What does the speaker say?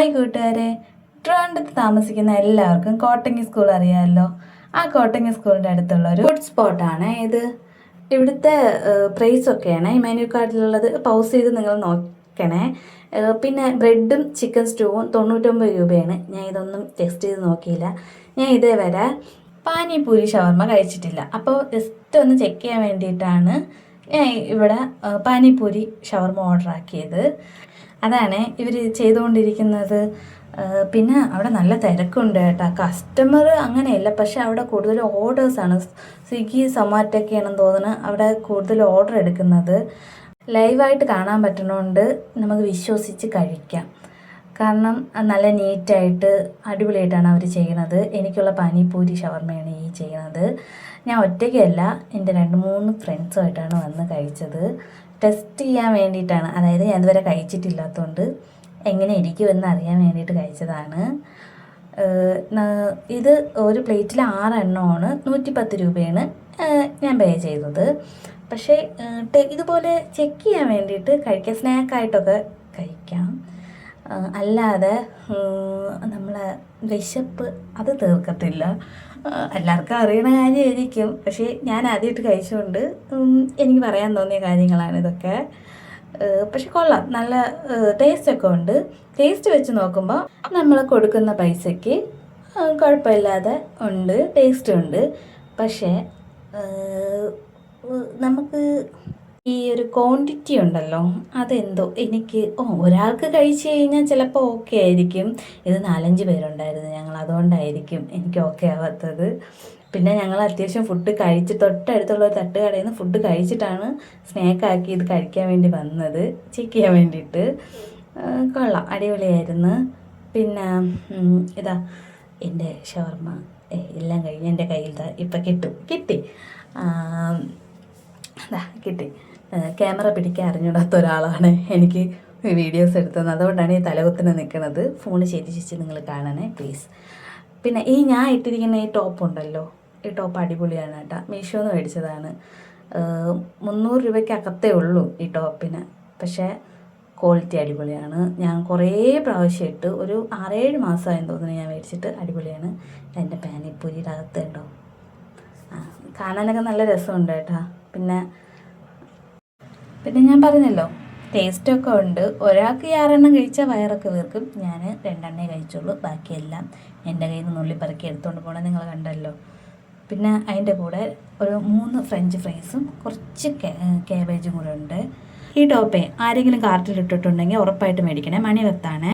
Hi കൂട്ടുകാരെ, ട്രിവാൻഡ്രത്ത് താമസിക്കുന്ന എല്ലാവർക്കും കോട്ടങ്ങി സ്കൂൾ അറിയാമല്ലോ. ആ കോട്ടങ്ങി സ്കൂളിൻ്റെ അടുത്തുള്ള ഒരു ഫുഡ് സ്പോട്ടാണ് ഇത്. ഇവിടുത്തെ പ്രൈസൊക്കെയാണ് ഈ മെനു കാർഡിലുള്ളത്. പൗസ് ചെയ്ത് നിങ്ങൾ നോക്കണേ. പിന്നെ ബ്രെഡും ചിക്കൻ സ്റ്റൂവും 99 രൂപയാണ്. ഞാൻ ഇതൊന്നും ടെസ്റ്റ് ചെയ്ത് നോക്കിയില്ല. ഞാൻ ഇതേവരെ പാനിപൂരി ഷവർമ്മ കഴിച്ചിട്ടില്ല. അപ്പോൾ ജസ്റ്റ് ഒന്ന് ചെക്ക് ചെയ്യാൻ വേണ്ടിയിട്ടാണ് ഞാൻ ഇവിടെ പാനിപൂരി ഷവർമ്മ ഓർഡർ ആക്കിയത്. അതാണ് ഇവർ ചെയ്തുകൊണ്ടിരിക്കുന്നത്. പിന്നെ അവിടെ നല്ല തിരക്കുണ്ട് കേട്ടോ. കസ്റ്റമർ അങ്ങനെയല്ല, പക്ഷെ അവിടെ കൂടുതൽ ഓർഡേഴ്സാണ്. സ്വിഗ്ഗി സൊമാറ്റോയൊക്കെയാണെന്ന് തോന്നുന്നു അവിടെ കൂടുതൽ ഓർഡർ എടുക്കുന്നത്. ലൈവായിട്ട് കാണാൻ പറ്റുന്നതുകൊണ്ട് നമുക്ക് വിശ്വസിച്ച് കഴിക്കാം. കാരണം നല്ല നീറ്റായിട്ട് അടിപൊളിയായിട്ടാണ് അവർ ചെയ്യുന്നത്. എനിക്കുള്ള പാനിപൂരി ഷവർമ്മയാണ് ഈ ചെയ്യുന്നത്. ഞാൻ ഒറ്റയ്ക്കല്ല, എൻ്റെ 2-3 ഫ്രണ്ട്സുമായിട്ടാണ് വന്ന് കഴിച്ചത്. ടെസ്റ്റ് ചെയ്യാൻ വേണ്ടിയിട്ടാണ്, അതായത് ഞാൻ ഇതുവരെ കഴിച്ചിട്ടില്ലാത്തതുകൊണ്ട് എങ്ങനെ ഇരിക്കുമെന്ന് അറിയാൻ വേണ്ടിയിട്ട് കഴിച്ചതാണ്. ഇത് ഒരു പ്ലേറ്റിൽ 6 എണ്ണമാണ്. 110 രൂപയാണ് ഞാൻ പേ ചെയ്തത്. പക്ഷേ ഇതുപോലെ ചെക്ക് ചെയ്യാൻ വേണ്ടിയിട്ട് കഴിക്കാം, സ്നാക്കായിട്ടൊക്കെ കഴിക്കാം. അല്ലാതെ നമ്മളെ വിശപ്പ് അത് തീർക്കത്തില്ല. എല്ലാവർക്കും അറിയണ കാര്യമായിരിക്കും, പക്ഷേ ഞാൻ ആദ്യമായിട്ട് കഴിച്ചുകൊണ്ട് എനിക്ക് പറയാൻ തോന്നിയ കാര്യങ്ങളാണ് ഇതൊക്കെ. പക്ഷെ കൊള്ളാം, നല്ല ടേസ്റ്റൊക്കെ ഉണ്ട്. ടേസ്റ്റ് വെച്ച് നോക്കുമ്പോൾ നമ്മൾ കൊടുക്കുന്ന പൈസയ്ക്ക് കുഴപ്പമില്ലാതെ ഉണ്ട്, ടേസ്റ്റ് ഉണ്ട്. പക്ഷേ നമുക്ക് ഈ ഒരു ക്വാണ്ടിറ്റി ഉണ്ടല്ലോ, അതെന്തോ എനിക്ക് ഒരാൾക്ക് കഴിച്ച് കഴിഞ്ഞാൽ ചിലപ്പോൾ ഓക്കെ ആയിരിക്കും. ഇത് 4-5 പേരുണ്ടായിരുന്നു ഞങ്ങൾ, അതുകൊണ്ടായിരിക്കും എനിക്ക് ഓക്കെ ആവാത്തത്. പിന്നെ ഞങ്ങൾ അത്യാവശ്യം ഫുഡ് കഴിച്ച് തൊട്ടടുത്തുള്ള ഒരു തട്ടുകടയിൽ നിന്ന് ഫുഡ് കഴിച്ചിട്ടാണ് സ്നാക്കാക്കി ഇത് കഴിക്കാൻ വേണ്ടി വന്നത്, ചെക്ക് ചെയ്യാൻ വേണ്ടിയിട്ട്. കൊള്ളാം, അടിപൊളിയായിരുന്നു. പിന്നെ ഇതാ എൻ്റെ ഷവർമ്മ എല്ലാം കഴിഞ്ഞ് എൻ്റെ കയ്യിൽ ഇപ്പം കിട്ടി. അതാ കിട്ടി. ക്യാമറ പിടിക്കാൻ അറിഞ്ഞൂടാത്ത ഒരാളാണ് എനിക്ക് വീഡിയോസ് എടുത്തത്, അതുകൊണ്ടാണ് ഈ തലകുത്തിന് നിൽക്കുന്നത്. ഫോണ് ശരിച്ച് നിങ്ങൾ കാണണേ പ്ലീസ്. പിന്നെ ഞാൻ ഇട്ടിരിക്കുന്ന ഈ ടോപ്പ് ഉണ്ടല്ലോ, ഈ ടോപ്പ് അടിപൊളിയാണ് കേട്ടോ. മീഷോന്ന് മേടിച്ചതാണ്. 300 രൂപയ്ക്ക് അകത്തേ ഉള്ളൂ ഈ ടോപ്പിന്. പക്ഷേ ക്വാളിറ്റി അടിപൊളിയാണ്. ഞാൻ കുറേ പ്രാവശ്യം ഇട്ട്, ഒരു 6-7 മാസമായെന്ന് തോന്നുന്നു ഞാൻ മേടിച്ചിട്ട്. അടിപൊളിയാണ്. എൻ്റെ പാനിപ്പൂരിയുടെ അകത്ത് ഉണ്ടോ, കാണാനൊക്കെ നല്ല രസമുണ്ട് കേട്ടോ. പിന്നെ ഞാൻ പറഞ്ഞല്ലോ, ടേസ്റ്റൊക്കെ ഉണ്ട്. ഒരാൾക്ക് 6 എണ്ണം കഴിച്ചാൽ വയറൊക്കെ വീർക്കും. ഞാൻ 2 എണ്ണേ കഴിച്ചുള്ളൂ, ബാക്കിയെല്ലാം എൻ്റെ കയ്യിൽ നിന്ന് നുള്ളിപ്പറക്കി എടുത്തുകൊണ്ട് പോകണം, നിങ്ങൾ കണ്ടല്ലോ. പിന്നെ അതിൻ്റെ കൂടെ ഒരു 3 ഫ്രഞ്ച് ഫ്രൈസും കുറച്ച് കാബേജും കൂടെ ഉണ്ട്. ഈ ടോപ്പേ ആരെങ്കിലും കാർട്ടിലിട്ടിട്ടുണ്ടെങ്കിൽ ഉറപ്പായിട്ട് മേടിക്കണേ. മണിവർത്താണ്.